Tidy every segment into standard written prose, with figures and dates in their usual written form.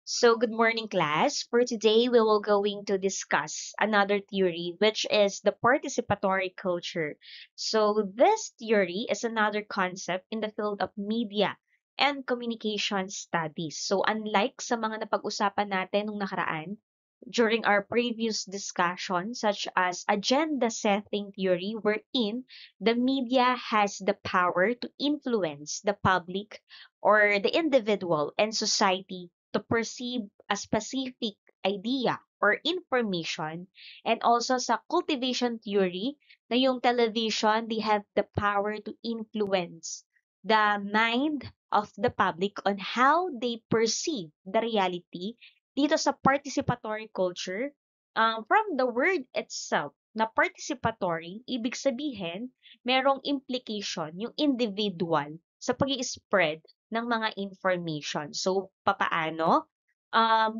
So, good morning, class. For today, we will going to discuss another theory, which is the participatory culture. So, this theory is another concept in the field of media and communication studies. So, unlike sa mga napag-usapan natin nung nakaraan, during our previous discussion, such as agenda setting theory, wherein the media has the power to influence the public or the individual and society to perceive a specific idea or information, and also sa cultivation theory na yung television, they have the power to influence the mind of the public on how they perceive the reality. Dito sa participatory culture, from the word itself na participatory, ibig sabihin merong implication yung individual sa pag-i-spread ng mga information. So, papaano?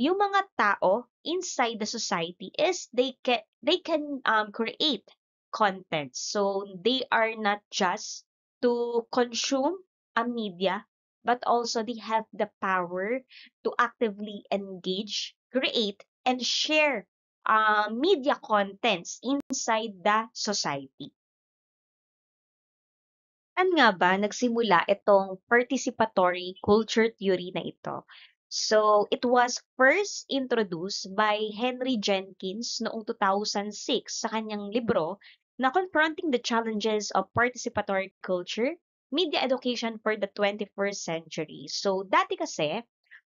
Yung mga tao inside the society is they can create content. So, they are not just to consume a media, but also they have the power to actively engage, create, and share media contents inside the society. Saan nga ba nagsimula itong participatory culture theory na ito? So, it was first introduced by Henry Jenkins noong 2006 sa kanyang libro na Confronting the Challenges of Participatory Culture, Media Education for the 21st Century. So, dati kasi,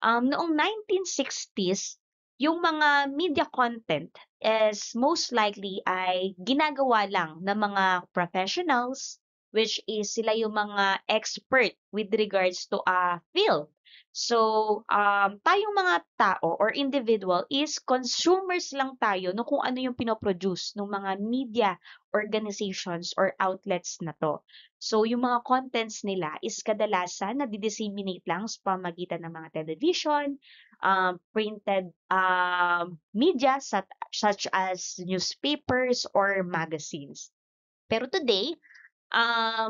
noong 1960s, yung mga media content is most likely ay ginagawa lang ng mga professionals, which is sila yung mga expert with regards to a field. So, tayong mga tao or individual is consumers lang tayo no kung ano yung pinoproduce ng mga media organizations or outlets na to. So, yung mga contents nila is kadalasan na disseminate lang sa pamagitan ng mga television, printed media such as newspapers or magazines. Pero today,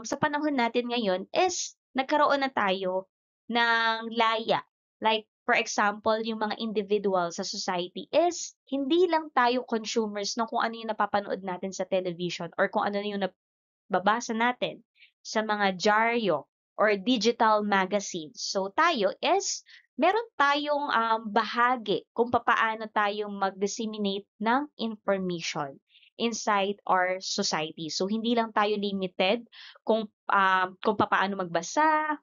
sa panahon natin ngayon is nagkaroon na tayo ng laya. Like, for example, yung mga individual sa society is hindi lang tayo consumers ng kung ano yung napapanood natin sa television or kung ano yung nababasa natin sa mga dyaryo or digital magazines. So, tayo is meron tayong bahagi kung papaano tayo mag-disseminate ng information inside our society. So, hindi lang tayo limited kung papaano magbasa,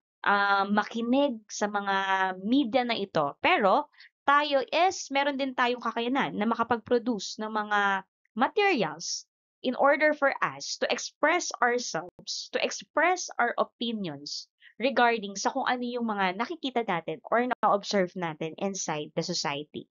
makinig sa mga media na ito. Pero, tayo is meron din tayong kakayanan na makapag-produce ng mga materials in order for us to express ourselves, to express our opinions regarding sa kung ano yung mga nakikita natin or na-observe natin inside the society.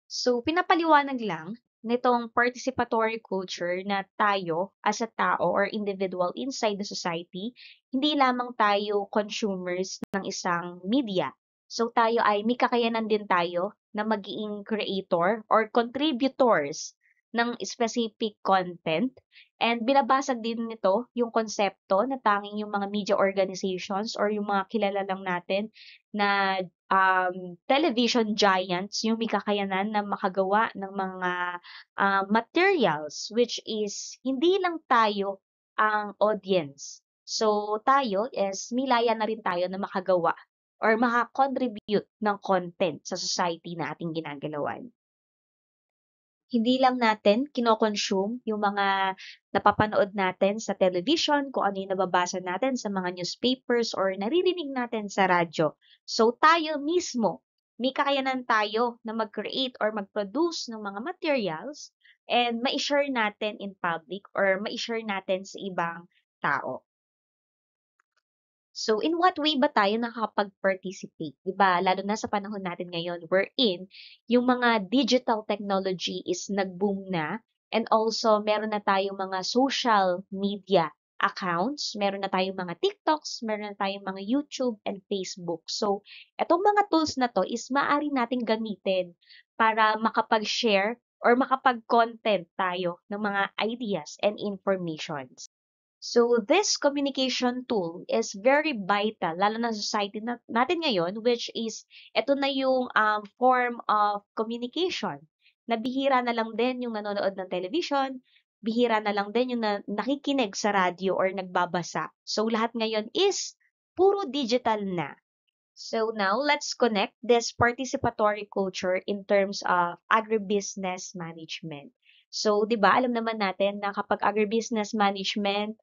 So, pinapaliwanag lang nitong participatory culture na tayo as a tao or individual inside the society, hindi lamang tayo consumers ng isang media. So, tayo ay may kakayanan din tayo na maging creator or contributors ng specific content. And binabasag din nito yung konsepto na tanging yung mga media organizations or yung mga kilala lang natin na television giants yung may kakayanan na makagawa ng mga materials, which is hindi lang tayo ang audience. So, tayo is milaya na rin tayo na makagawa or makakontribute ng content sa society na ating ginagalawan. Hindi lang natin kino-consume yung mga napapanood natin sa television, kung ano yung nababasa natin sa mga newspapers or naririnig natin sa radyo. So, tayo mismo, may kakayanan tayo na mag-create or mag-produce ng mga materials and ma-share natin in public or ma-share natin sa ibang tao. So, in what way ba tayo nakakapag-participate? 'Di ba? Lalo na sa panahon natin ngayon wherein yung mga digital technology is nag-boom na, and also meron na tayong mga social media accounts, meron na tayong mga TikToks, meron na tayong mga YouTube and Facebook. So, etong mga tools na 'to is maaari nating gamitin para makapag-share or makapag-content tayo ng mga ideas and informations. So this communication tool is very vital, lalo na sa society natin ngayon, which is ito na yung form of communication. Nabihira na lang din yung nanonood ng television, bihira na lang din yung nakikinig sa radyo or nagbabasa. So lahat ngayon is puro digital na. So now let's connect this participatory culture in terms of agribusiness management. So, 'di ba, alam naman natin na kapag agribusiness management,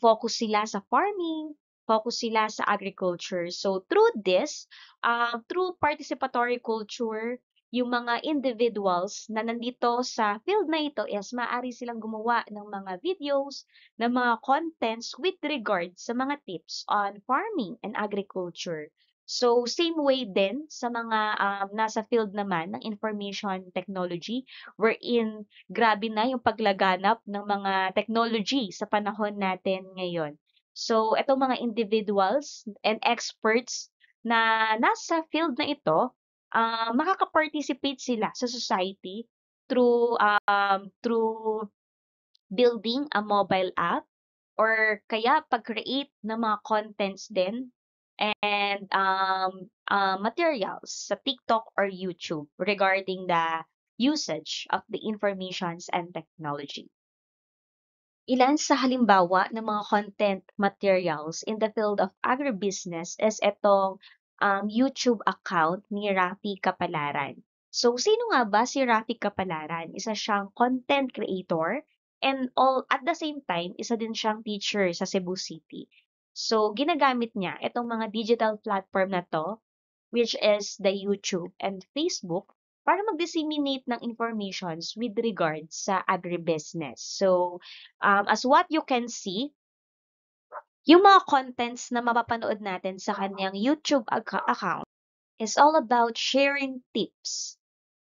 focus sila sa farming, focus sila sa agriculture. So, through this, through participatory culture, yung mga individuals na nandito sa field na ito is maaari silang gumawa ng mga videos, ng mga contents with regard sa mga tips on farming and agriculture. So, same way din sa mga nasa field naman ng information technology, wherein grabe na yung paglaganap ng mga technology sa panahon natin ngayon. So, itong mga individuals and experts na nasa field na ito, makaka-participate sila sa society through building a mobile app or kaya pag-create ng mga contents din and materials sa TikTok or YouTube regarding the usage of the informations and technology. Ilan sa halimbawa ng mga content materials in the field of agribusiness is itong YouTube account ni Rafi Kapalaran. So, sino nga ba si Rafi Kapalaran? Isa siyang content creator and all at the same time, isa din siyang teacher sa Cebu City. So, ginagamit niya itong mga digital platform na to, which is the YouTube and Facebook, para mag-disseminate ng informations with regards sa agribusiness. So, as what you can see, yung mga contents na mapapanood natin sa kanyang YouTube account is all about sharing tips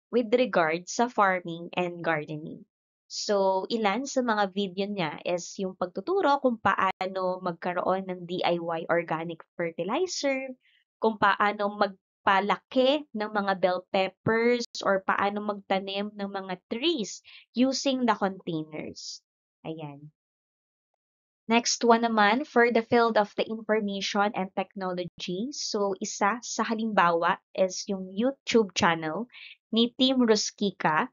with regards sa farming and gardening. So, ilan sa mga video niya is yung pagtuturo kung paano magkaroon ng DIY organic fertilizer, kung paano magpalaki ng mga bell peppers, or paano magtanim ng mga trees using the containers. Ayan. Next one naman, for the field of the information and technology. So, isa sa halimbawa is yung YouTube channel ni Team Ruskika.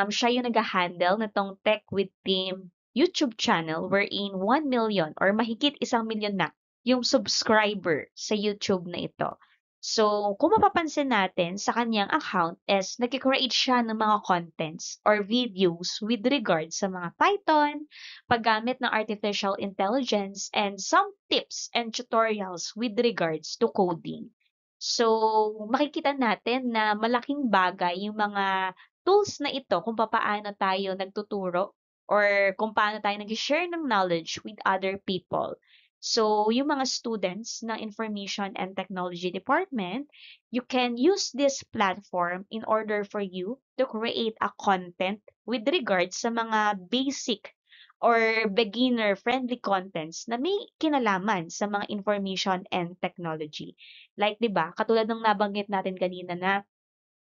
Siya yung nag-handle na tong Tech with Team YouTube channel wherein 1 million or mahigit 1 million na yung subscriber sa YouTube na ito. So, kung mapapansin natin sa kanyang account is nag-create siya ng mga contents or videos with regards sa mga Python, paggamit ng artificial intelligence, and some tips and tutorials with regards to coding. So, makikita natin na malaking bagay yung mga tools na ito kung paano tayo nagtuturo or kung paano tayo nag-share ng knowledge with other people. So, yung mga students ng Information and Technology Department, you can use this platform in order for you to create a content with regards sa mga basic or beginner-friendly contents na may kinalaman sa mga information and technology. Like, 'di ba, katulad ng nabanggit natin kanina na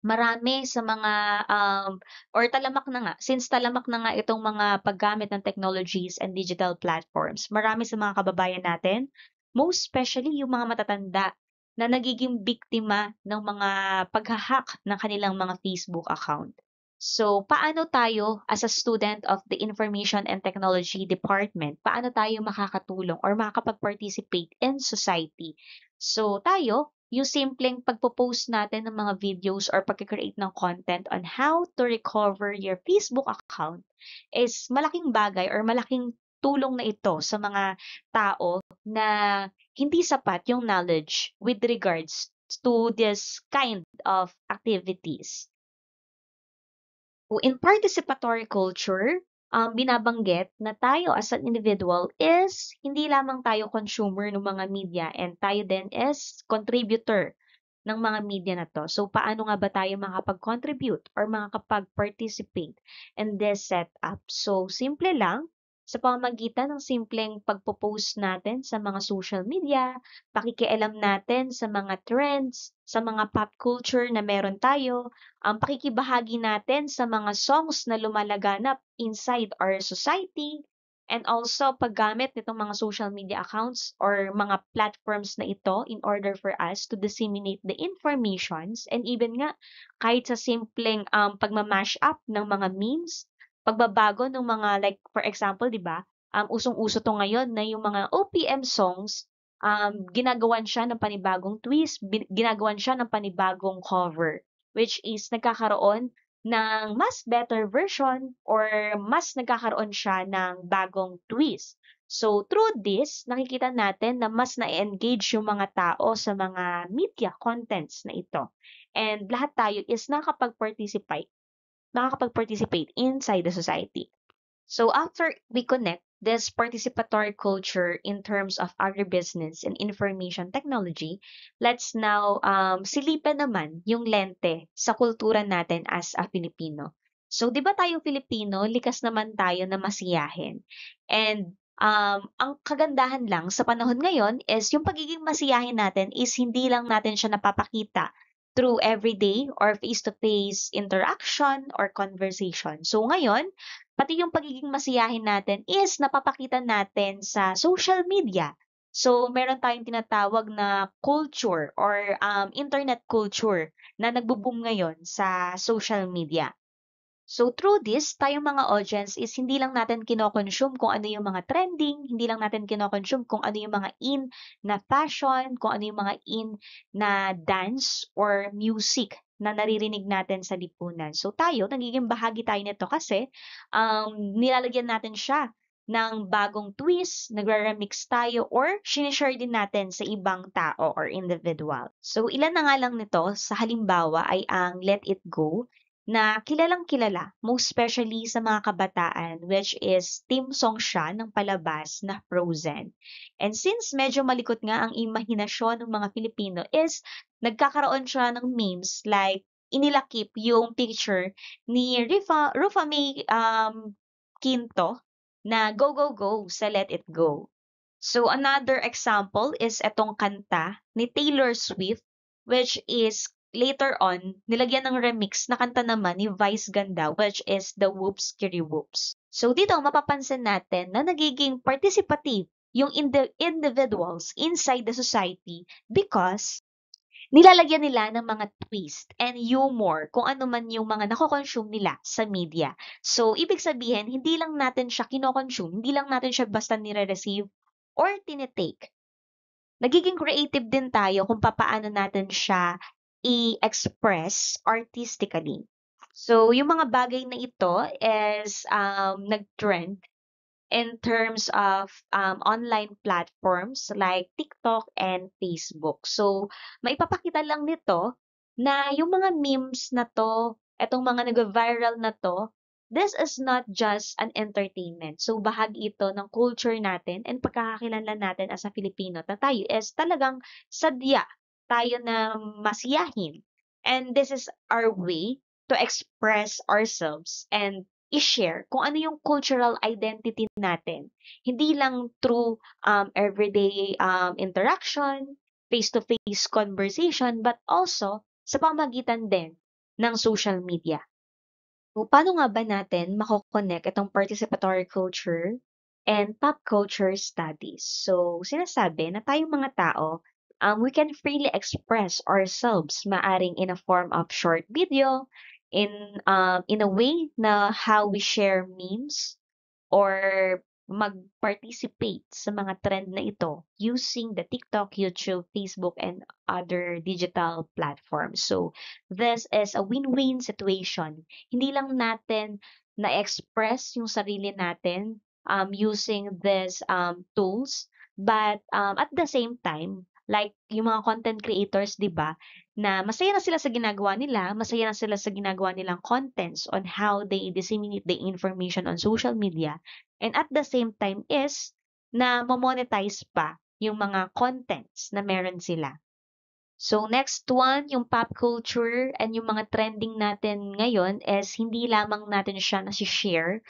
marami sa mga or talamak na nga, since talamak na nga itong mga paggamit ng technologies and digital platforms, marami sa mga kababayan natin, most especially yung mga matatanda na nagiging biktima ng mga paghahack ng kanilang mga Facebook account. So, paano tayo as a student of the Information and Technology Department, paano tayo makakatulong or makakapag-participate in society? So, tayo, yung simpleng pagpo-post natin ng mga videos or pagkikreate ng content on how to recover your Facebook account is malaking bagay or malaking tulong na ito sa mga tao na hindi sapat yung knowledge with regards to this kind of activities. In participatory culture, binabanggit na tayo as an individual is hindi lamang tayo consumer ng mga media and tayo din is contributor ng mga media na to. So, paano nga ba tayo makapag-contribute or makakapag-participate in this setup? So, simple lang, sa pamamagitan ng simpleng pagpo-post natin sa mga social media, pakikialam natin sa mga trends, sa mga pop culture na meron tayo, ang pakikibahagi natin sa mga songs na lumalaganap inside our society, and also paggamit nitong mga social media accounts or mga platforms na ito in order for us to disseminate the informations and even nga kahit sa simpleng pagmamash up ng mga memes, pagbabago ng mga like for example, 'di ba? Usong-uso to ngayon na yung mga OPM songs, ginagawan siya ng panibagong twist, ginagawan siya ng panibagong cover, which is nagkakaroon ng mas better version or mas nagkakaroon siya ng bagong twist. So, through this, nakikita natin na mas na-engage yung mga tao sa mga media contents na ito. And lahat tayo is nakakapag-participate inside the society. So after we connect this participatory culture in terms of agribusiness and information technology, let's now silipin naman yung lente sa kultura natin as a Filipino. So, di ba tayong Filipino, likas naman tayo na masiyahin. And ang kagandahan lang sa panahon ngayon is yung pagiging masiyahin natin is hindi lang natin siya napapakita through everyday or face-to-face interaction or conversation. So ngayon, pati yung pagiging masiyahin natin is napapakita natin sa social media. So, meron tayong tinatawag na culture or internet culture na nagbo-boom ngayon sa social media. So through this, tayong mga audience is hindi lang natin kino-consume kung ano yung mga trending, hindi lang natin kino-consume kung ano yung mga in na fashion, kung ano yung mga in na dance or music na naririnig natin sa lipunan. So tayo, nagiging bahagi tayo nito kasi nilalagyan natin siya ng bagong twist, nagre-remix tayo, or sinishare din natin sa ibang tao or individual. So ilan na nga lang nito sa halimbawa ay ang Let It Go, na kilalang-kilala, most especially sa mga kabataan, which is theme song siya ng palabas na Frozen. And since medyo malikot nga ang imahinasyon ng mga Filipino is nagkakaroon siya ng memes like inilakip yung picture ni Rufa May Quinto na Go Go Go sa Let It Go. So another example is etong kanta ni Taylor Swift, which is later on nilagyan ng remix na kanta naman ni Vice Ganda, which is the Whoops Kiri Whoops. So dito mapapansin natin na nagiging participative yung individuals inside the society because nilalagyan nila ng mga twist and humor kung ano man yung mga nako-consume nila sa media. So, ibig sabihin, hindi lang natin siya kino-consume, hindi lang natin siya basta nire-receive or tinitake. Nagiging creative din tayo kung papaano natin siya i-express artistically. So, yung mga bagay na ito is nag-trend in terms of online platforms like TikTok and Facebook. So, maipapakita lang nito na yung mga memes na to, etong mga nag-viral na to, this is not just an entertainment. So, bahagi ito ng culture natin and pagkakakilanlan natin as a Filipino na tayo is talagang sadya tayo na masiyahin. And this is our way to express ourselves and i-share kung ano yung cultural identity natin. Hindi lang through everyday interaction, face-to-face conversation, but also sa pamagitan din ng social media. So, paano nga ba natin mako-connect itong participatory culture and pop culture studies? So, sinasabi na tayong mga tao, we can freely express ourselves maaring in a form of short video, in a way na how we share memes or mag-participate sa mga trend na ito using the TikTok, YouTube, Facebook, and other digital platforms. So, this is a win-win situation. Hindi lang natin na-express yung sarili natin using these tools, but at the same time, like yung mga content creators, di ba, na masaya na sila sa ginagawa nila, masaya na sila sa ginagawa nilang contents on how they disseminate the information on social media, and at the same time is na mamonetize pa yung mga contents na meron sila. So next one, yung pop culture and yung mga trending natin ngayon is hindi lamang natin siya nasi-share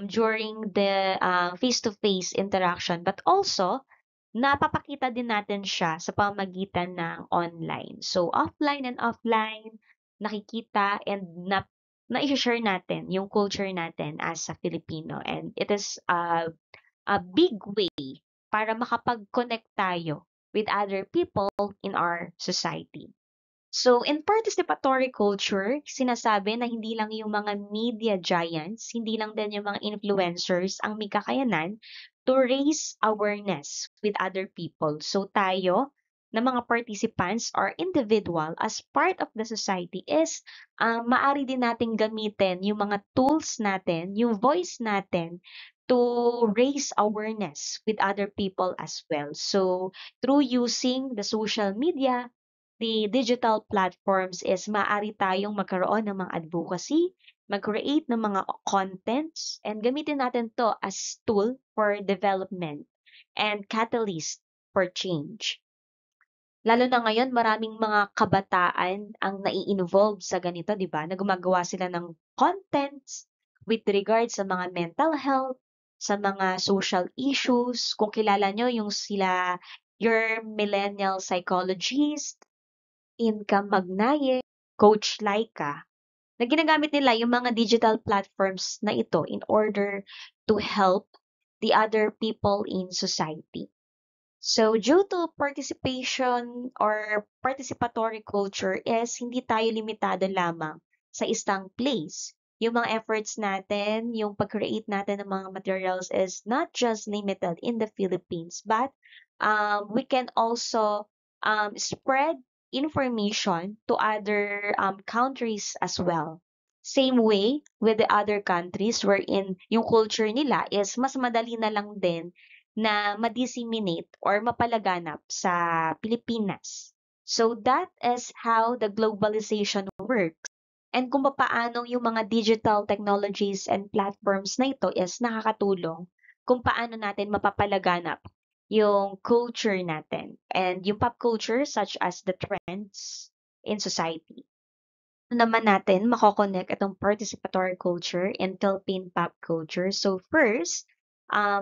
during the face-to-face interaction, but also napapakita din natin siya sa pamamagitan ng online. So offline and offline, nakikita and na i-share natin yung culture natin as a Filipino. And it is a big way para makapag-connect tayo with other people in our society. So, in participatory culture, sinasabi na hindi lang yung mga media giants, hindi lang din yung mga influencers ang may kakayanan to raise awareness with other people. So, tayo, na mga participants or individual as part of the society is maari din nating gamitin yung mga tools natin, yung voice natin to raise awareness with other people as well. So, through using the social media, the digital platforms is maaari tayong magkaroon ng mga advocacy, mag-create ng mga contents, and gamitin natin to as tool for development and catalyst for change. Lalo na ngayon, maraming mga kabataan ang nai-involve sa ganito, di ba? Na gumagawa sila ng contents with regards sa mga mental health, sa mga social issues. Kung kilala nyo yung your millennial psychologist, Income Magnaye, Coach Laika, na ginagamit nila yung mga digital platforms na ito in order to help the other people in society. So, due to participation or participatory culture is hindi tayo limitado lamang sa isang place. Yung mga efforts natin, yung pag-create natin ng mga materials is not just limited in the Philippines, but we can also spread information to other countries as well. Same way with the other countries wherein yung culture nila is mas madali na lang din na ma-disseminate or mapalaganap sa Pilipinas. So that is how the globalization works. And kung paano yung mga digital technologies and platforms na ito is nakakatulong kung paano natin mapapalaganap yung culture natin and yung pop culture such as the trends in society. Naman natin mako-connect itong participatory culture and Philippine pop culture. So first,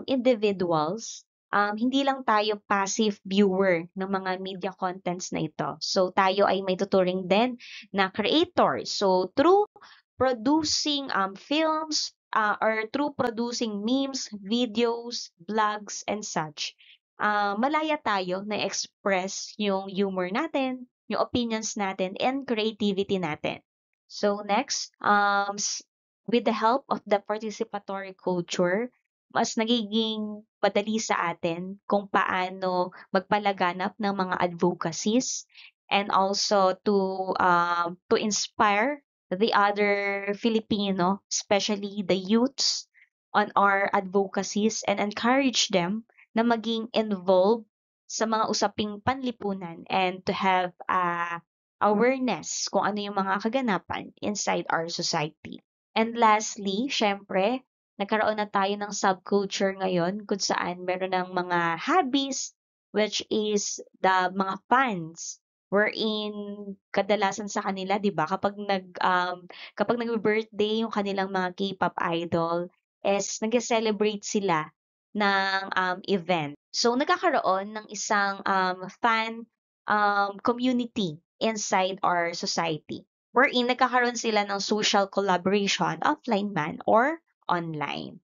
individuals, hindi lang tayo passive viewer ng mga media contents na ito. So tayo ay may tuturing din na creators. So through producing films or through producing memes, videos, vlogs, and such, malaya tayo na express yung humor natin, yung opinions natin, and creativity natin. So next, with the help of the participatory culture, mas nagiging madali sa atin kung paano magpalaganap ng mga advocacies and also to inspire the other Filipino, especially the youths, on our advocacies and encourage them na maging involved sa mga usaping panlipunan and to have awareness kung ano yung mga kaganapan inside our society. And lastly, syempre, nagkaroon na tayo ng subculture ngayon kung saan meron ng mga hobbies which is the mga fans wherein kadalasan sa kanila, 'di ba, kapag nag-birthday yung kanilang mga K-pop idol, is nag-celebrate sila ng event. So nagkakaroon ng isang fan community inside our society wherein nagkakaroon sila ng social collaboration offline man or online.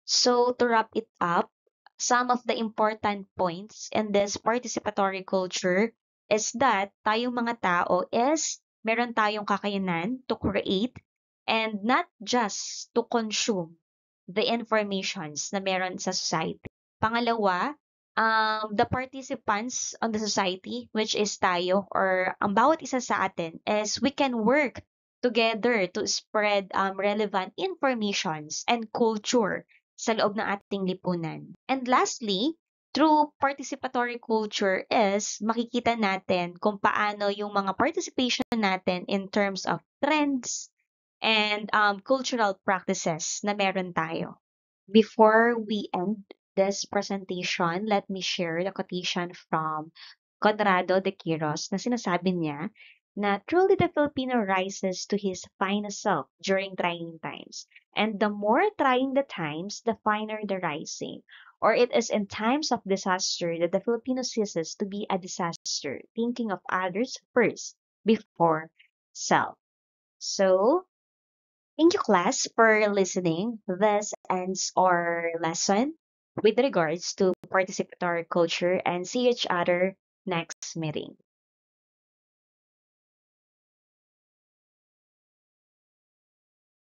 So to wrap it up, some of the important points in this participatory culture is that tayong mga tao is meron tayong kakayanan to create and not just to consume the informations na meron sa society. Pangalawa, the participants on the society, which is tayo or ang bawat isa sa atin, is we can work together to spread relevant informations and culture sa loob ng ating lipunan. And lastly, through participatory culture is makikita natin kung paano yung mga participation natin in terms of trends and cultural practices na meron tayo. Before we end this presentation, let me share the quotation from Conrado de Quiros na sinasabi niya na truly the Filipino rises to his finest self during trying times. And the more trying the times, the finer the rising. Or it is in times of disaster that the Filipino ceases to be a disaster, thinking of others first before self. So, Thank you, class, for listening. This ends our lesson with regards to participatory culture and see each other next meeting.